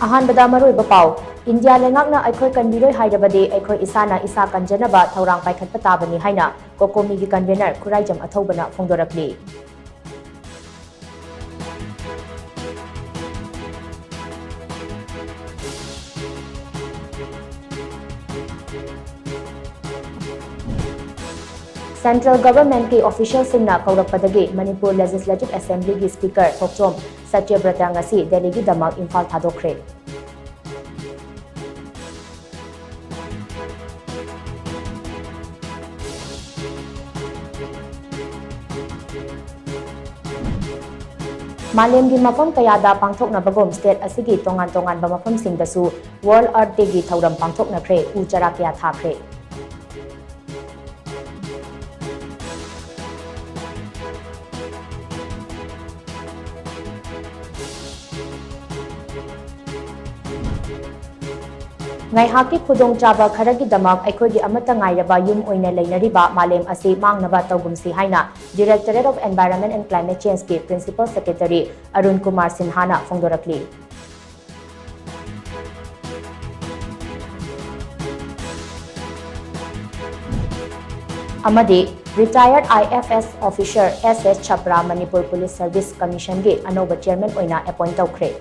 अहानबदा मरुइबा पाउ इंडिया लेंगाकना अखोय कन्वीरय हाइरबदे अखोय इसाना इसा कंजनबा थौरांग पाइखटपा ताबनी हाइना कोकोमीगी convener खुराइजम अथौबना फोंदोरकली central government के ऑफिशियल सिंगना कौरपदगे मणिपुर लेजिस्लेटिव असेंबली की स्पीकर थोक्चोम सत्यव्रता ngasi दिल्ली की दमक इम्फाल थादोखरे मालेम की मफम कयादा पांथोकनबगोम स्टेट असिगी तोंगान तोंगान मफम सिंगदसु वर्ल्ड अर्थ डे की थौरम पांथोकनख्रे उ चरा कया थाख्रे ngaihaki khudong chaba kharagi damak aikogi amata ngairaba yum oina leinariba malem asi mangnaba tawgumsi haina Directorate of Environment and Climate Change ke Principal Secretary Arun Kumar Sinhana phongdorakli amadi retired IFS officer SS Chapra Manipur Police Service Commission ge anoba chairman oina appoint tawkhre